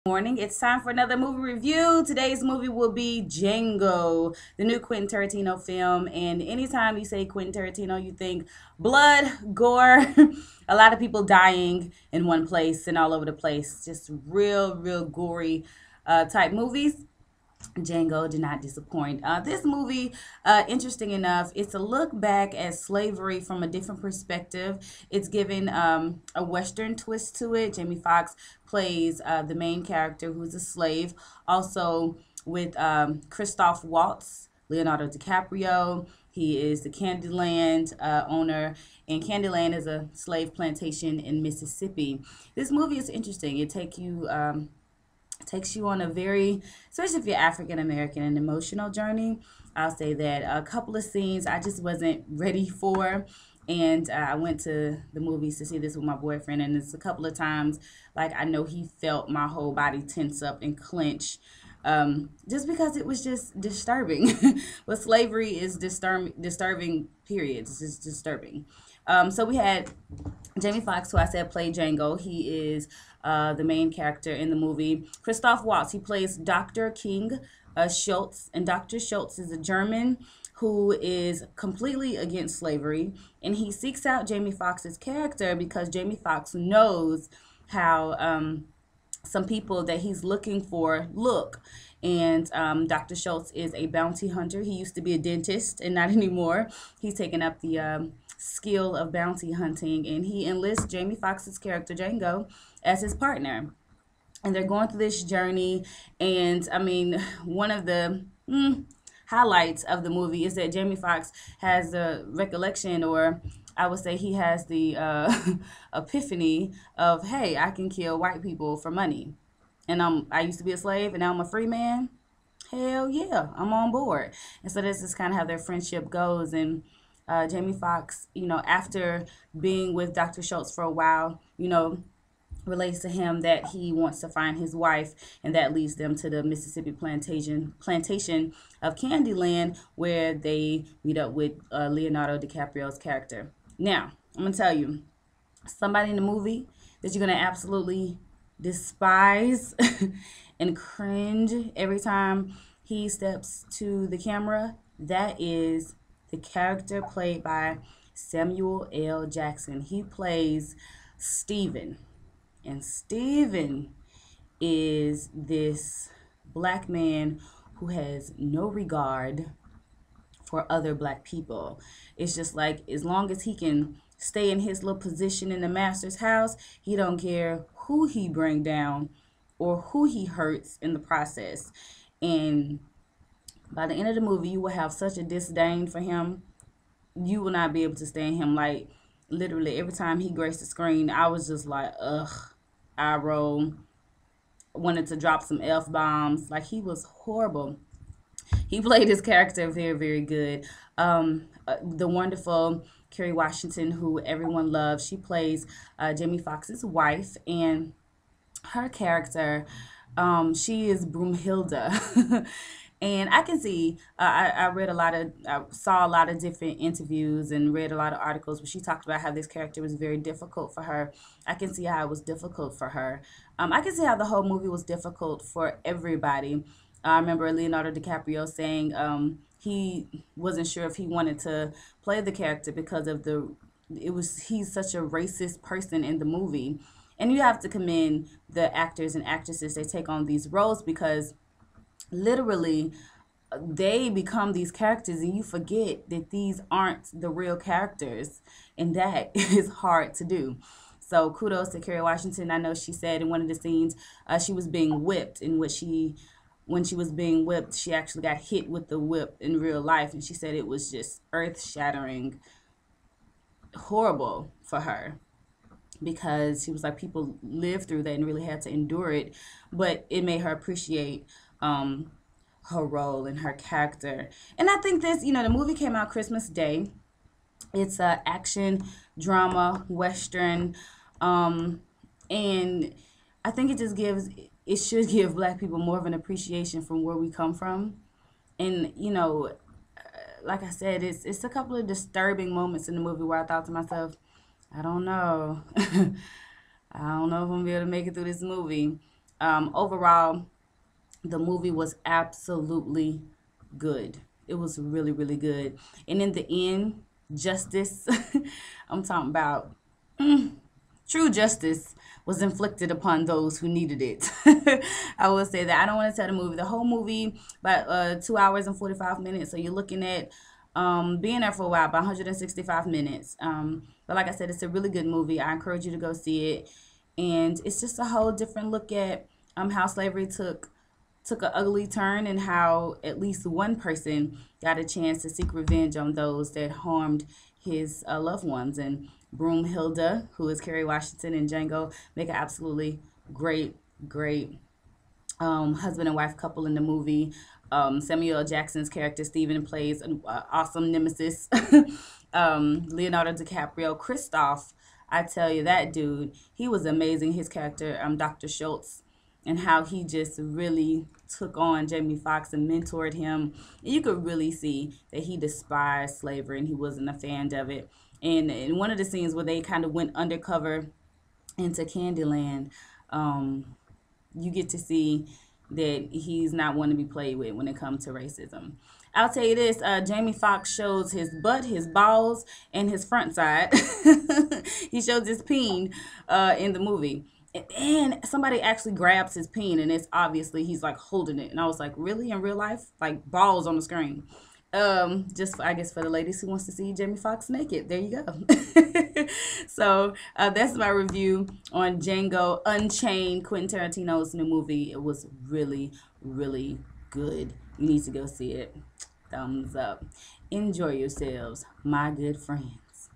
Morning. It's time for another movie review. Today's movie will be Django, the new Quentin Tarantino film. And anytime you say Quentin Tarantino, you think blood, gore, a lot of people dying in one place and all over the place. Just real gory type movies. Django did not disappoint. This movie, interesting enough, it's a look back at slavery from a different perspective. It's given a Western twist to it. Jamie Foxx plays the main character who's a slave. Also with Christoph Waltz, Leonardo DiCaprio. He is the Candyland owner, and Candyland is a slave plantation in Mississippi. This movie is interesting. It takes you on a very, especially if you're African American, an emotional journey. I'll say that a couple of scenes I just wasn't ready for. And I went to the movies to see this with my boyfriend, and it's a couple of times, like, I know he felt my whole body tense up and clench, just because it was just disturbing. But slavery is disturbing, period. It's just disturbing. So we had Jamie Foxx, who I said played Django. He is the main character in the movie. Christoph Waltz, he plays Dr. King Schultz, and Dr. Schultz is a German who is completely against slavery, and he seeks out Jamie Foxx's character because Jamie Foxx knows how some people that he's looking for look. And Dr. Schultz is a bounty hunter. He used to be a dentist and not anymore. He's taken up the skill of bounty hunting, and he enlists Jamie Foxx's character Django as his partner. And they're going through this journey, and I mean, one of the highlights of the movie is that Jamie Foxx has a recollection, or I would say he has the epiphany of, hey, I can kill white people for money. And I used to be a slave, and now I'm a free man. Hell yeah, I'm on board. And so this is kind of how their friendship goes. And Jamie Foxx, after being with Dr. Schultz for a while, relates to him that he wants to find his wife, and that leads them to the Mississippi plantation of Candyland, where they meet up with Leonardo DiCaprio's character. Now, I'm gonna tell you, somebody in the movie that you're gonna absolutely despise and cringe every time he steps to the camera. That is the character played by Samuel L. Jackson. He plays Steven. And Steven is this black man who has no regard for other black people. It's just like, as long as he can stay in his little position in the master's house, he don't care who he bring down or who he hurts in the process. And by the end of the movie, you will have such a disdain for him. You will not be able to stand him. Like, literally, every time he graced the screen, I was just like, ugh, eye roll. Wanted to drop some F-bombs. Like, he was horrible. He played his character very good. The wonderful Kerry Washington, who everyone loves, she plays Jamie Foxx's wife, and her character, she is Broomhilda. And I can see, I saw a lot of different interviews and read a lot of articles where she talked about how this character was very difficult for her. I can see how it was difficult for her. I can see how the whole movie was difficult for everybody. I remember Leonardo DiCaprio saying he wasn't sure if he wanted to play the character because of he's such a racist person in the movie. And you have to commend the actors and actresses that take on these roles, because literally they become these characters, and you forget that these aren't the real characters, and that is hard to do. So kudos to Kerry Washington. I know she said in one of the scenes she was being whipped, in which when she was being whipped, she actually got hit with the whip in real life, and she said it was just earth-shattering, horrible for her, because she was like, people lived through that and really had to endure it, but it made her appreciate her role and her character. And I think this, the movie came out Christmas Day. It's a action, drama, Western, and I think it should give black people more of an appreciation from where we come from. And, like I said, it's a couple of disturbing moments in the movie where I thought to myself, I don't know. I don't know if I'm going to be able to make it through this movie. Overall, the movie was absolutely good. It was really, really good. And in the end, justice, I'm talking about true justice was inflicted upon those who needed it. I will say that. I don't want to tell the movie. The whole movie, about 2 hours and 45 minutes. So you're looking at being there for a while, about 165 minutes. But like I said, it's a really good movie. I encourage you to go see it. And it's just a whole different look at how slavery took an ugly turn, and how at least one person got a chance to seek revenge on those that harmed his loved ones. And Broomhilda, who is Kerry Washington in Django, make an absolutely great husband and wife couple in the movie. Samuel L. Jackson's character Steven plays an awesome nemesis. Leonardo DiCaprio, Christoph, I tell you, that dude, he was amazing. His character, Dr. Schultz, and how he just really took on Jamie Foxx and mentored him. And you could really see that he despised slavery and he wasn't a fan of it. And in one of the scenes where they kind of went undercover into Candyland, you get to see that he's not one to be played with when it comes to racism. I'll tell you this, Jamie Foxx shows his butt, his balls, and his front side. He shows his peen in the movie. And somebody actually grabs his peen, and it's obviously he's like holding it. And I was like, really? In real life? Like balls on the screen. Just I guess for the ladies who wants to see Jamie Foxx naked, there you go. So that's my review on Django Unchained, Quentin Tarantino's new movie. It was really, really good. You need to go see it. Thumbs up. Enjoy yourselves, my good friends.